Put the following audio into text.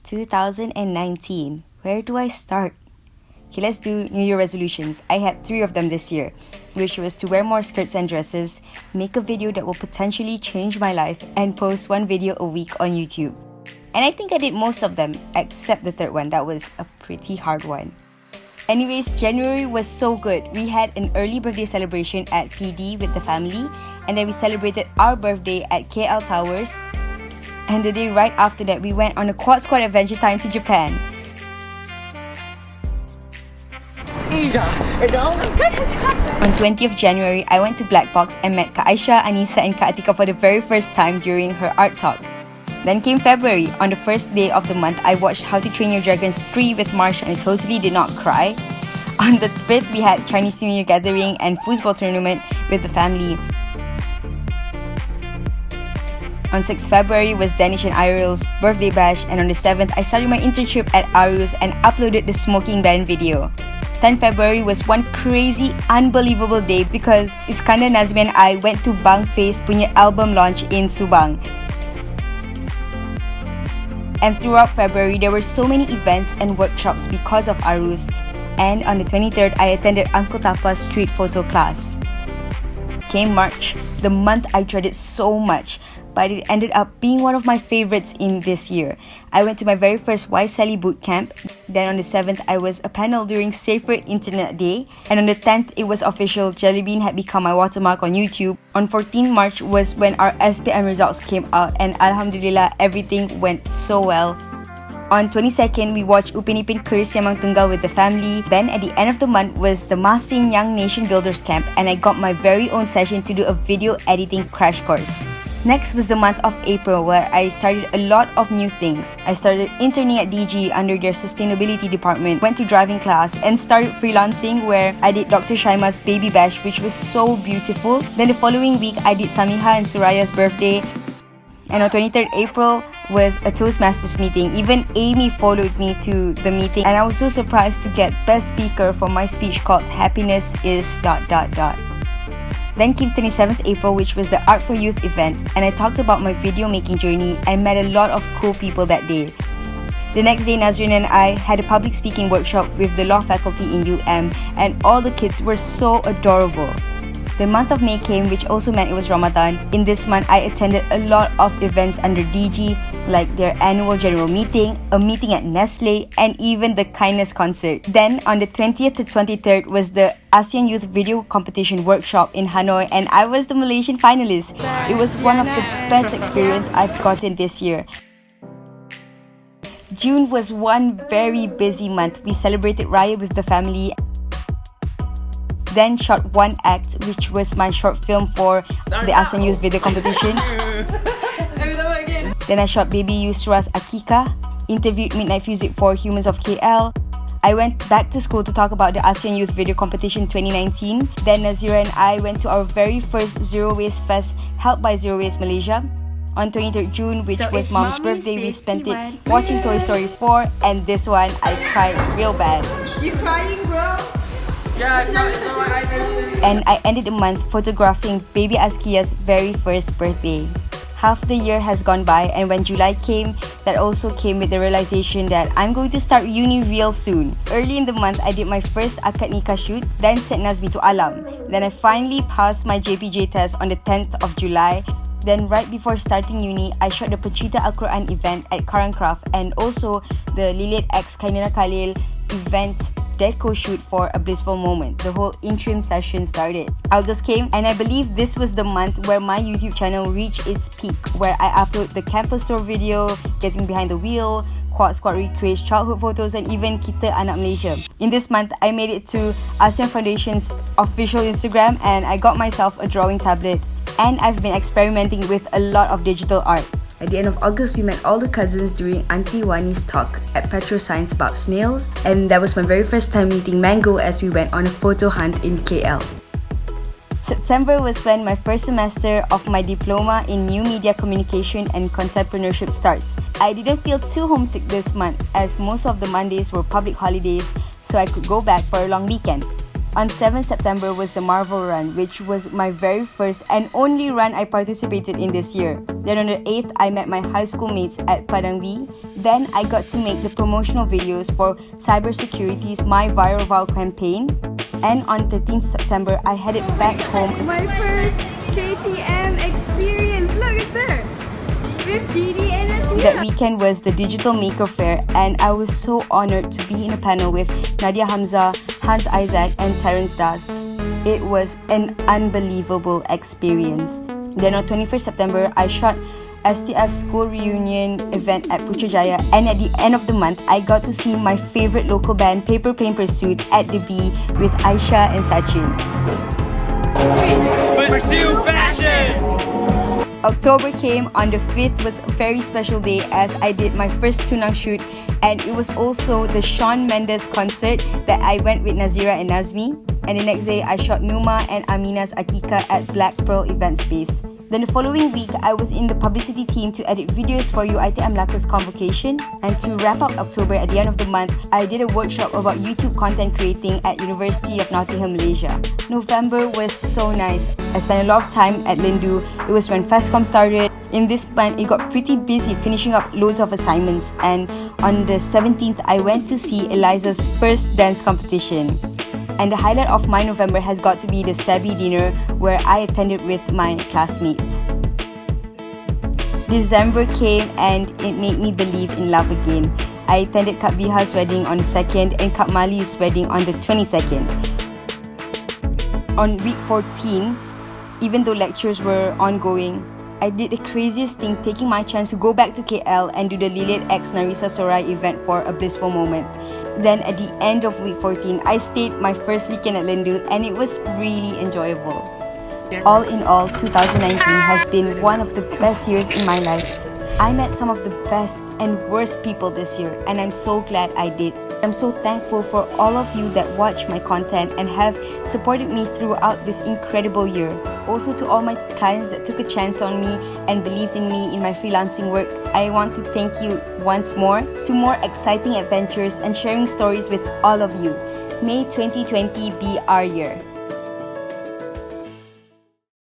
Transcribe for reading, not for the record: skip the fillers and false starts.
2019. Where do I start? Okay, let's do New Year resolutions. I had 3 of them this year, which was to wear more skirts and dresses, make a video that will potentially change my life, and post 1 video a week on YouTube. And I think I did most of them, except the 3rd one. That was a pretty hard one. Anyways, January was so good. We had an early birthday celebration at PD with the family, and then we celebrated our birthday at KL Towers. And the day right after that, we went on a quad squad adventure time to Japan. On 20th January, I went to Black Box and met Kak Aisha, Anissa and Kak Atika for the very first time during her art talk. Then came February. On the first day of the month, I watched How to Train Your Dragon 3 with Marsha and I totally did not cry. On the 5th, we had Chinese New Year gathering and foosball tournament with the family. On 6th February was Danish and Ariel's birthday bash, and on the 7th, I started my internship at Arus and uploaded the smoking ban video. 10th February was one crazy, unbelievable day because Iskandar Nazmi and I went to Bang Face punya album launch in Subang. And throughout February, there were so many events and workshops because of Arus. And on the 23rd, I attended Uncle Tapa's street photo class. Came March, the month I dreaded so much, but it ended up being one of my favorites in this year. I went to my very first Y Sally boot camp. Then on the 7th, I was a panel during Safer Internet Day. And on the 10th, it was official. Jellybean had become my watermark on YouTube. On 14 March was when our SPM results came out, and Alhamdulillah, everything went so well. On 22nd, we watched Upin Ipin Keris Yamang Tunggal with the family. Then at the end of the month was the Masing Young Nation Builders Camp, and I got my very own session to do a video editing crash course. Next was the month of April, where I started a lot of new things. I started interning at DG under their sustainability department, went to driving class, and started freelancing where I did Dr. Shaima's baby bash, which was so beautiful. Then the following week, I did Samiha and Suraya's birthday. And on 23rd April was a Toastmasters meeting. Even Amy followed me to the meeting, and I was so surprised to get Best Speaker for my speech called Happiness is ... Then came 27th April, which was the Art for Youth event, and I talked about my video making journey and met a lot of cool people that day. The next day, Nazrin and I had a public speaking workshop with the law faculty in UM, and all the kids were so adorable. The month of May came, which also meant it was Ramadan. In this month, I attended a lot of events under DG, like their annual general meeting, a meeting at Nestle, and even the kindness concert. Then, on the 20th to 23rd was the ASEAN Youth Video Competition Workshop in Hanoi, and I was the Malaysian finalist. It was one of the best experiences I've gotten this year. June was one very busy month. We celebrated Raya with the family. Then shot one act, which was my short film for the ASEAN Youth Video Competition. Then I shot Baby Yusra's Akika, interviewed Midnight Music for Humans of KL. I went back to school to talk about the ASEAN Youth Video Competition 2019. Then Nazira and I went to our very first Zero Waste Fest held by Zero Waste Malaysia. On 23rd June, which was Mom's birthday, we spent it watching Toy Story 4, and this one, I cried real bad. You crying, bro? Yeah, and I ended the month photographing baby Askia's very first birthday. Half the year has gone by, and when July came, that also came with the realization that I'm going to start uni real soon. Early in the month, I did my first akad nikah shoot, then sent Nazmi to Alam. Then I finally passed my JPJ test on the 10th of July. Then right before starting uni, I shot the Pencipta Al-Quran event at Karangcraft, and also the Lilith X Kainana Khalil event deco shoot for A Blissful Moment. The whole interim session started. August came, and I believe this was the month where my YouTube channel reached its peak, where I upload the campus tour video, Getting Behind the Wheel, Quad Squad recreates childhood photos, and even Kita Anak Malaysia. In this month, I made it to ASEAN Foundation's official Instagram, and I got myself a drawing tablet. And I've been experimenting with a lot of digital art. At the end of August, we met all the cousins during Auntie Wani's talk at Petro Science about snails, and that was my very first time meeting Mango as we went on a photo hunt in KL. September was when my first semester of my diploma in New Media Communication and Contempreneurship starts. I didn't feel too homesick this month as most of the Mondays were public holidays, so I could go back for a long weekend. On 7th September was the Marvel run, which was my very first and only run I participated in this year. Then on the 8th, I met my high school mates at Padang V. Then I got to make the promotional videos for Cybersecurity's My Viral Vow campaign. And on 13th September, I headed back home. My first KTM experience! Look, it's there! With Didi and Atia! That weekend was the Digital Maker Fair, and I was so honored to be in a panel with Nadia Hamza, Hans Isaac and Terence Das. It was an unbelievable experience. Then on 21st September, I shot STF school reunion event at Putrajaya, and at the end of the month, I got to see my favorite local band Paper Plane Pursuit at the B with Aisha and Sachin. Pursue passion! October came. On the 5th was a very special day as I did my first tunang shoot, and it was also the Shawn Mendes concert that I went with Nazira and Nazmi. And the next day, I shot Numa and Amina's Akika at Black Pearl Event Space. Then the following week, I was in the publicity team to edit videos for UiTM Melaka's convocation. And to wrap up October, at the end of the month, I did a workshop about YouTube content creating at University of Nottingham, Malaysia. November was so nice. I spent a lot of time at Lindu. It was when FESCOM started. In this month, it got pretty busy finishing up loads of assignments. And on the 17th, I went to see Eliza's first dance competition. And the highlight of my November has got to be the Sabi dinner where I attended with my classmates. December came and it made me believe in love again. I attended Kak Biha's wedding on the 2nd and Kak Mali's wedding on the 22nd. On week 14, even though lectures were ongoing, I did the craziest thing, taking my chance to go back to KL and do the Liliet X Narisa Sorai event for a blissful moment. Then at the end of week 14, I stayed my first weekend at Lindu and it was really enjoyable. All in all, 2019 has been one of the best years in my life. I met some of the best and worst people this year, and I'm so glad I did. I'm so thankful for all of you that watch my content and have supported me throughout this incredible year. Also to all my clients that took a chance on me and believed in me in my freelancing work, I want to thank you once more. To more exciting adventures and sharing stories with all of you. May 2020 be our year.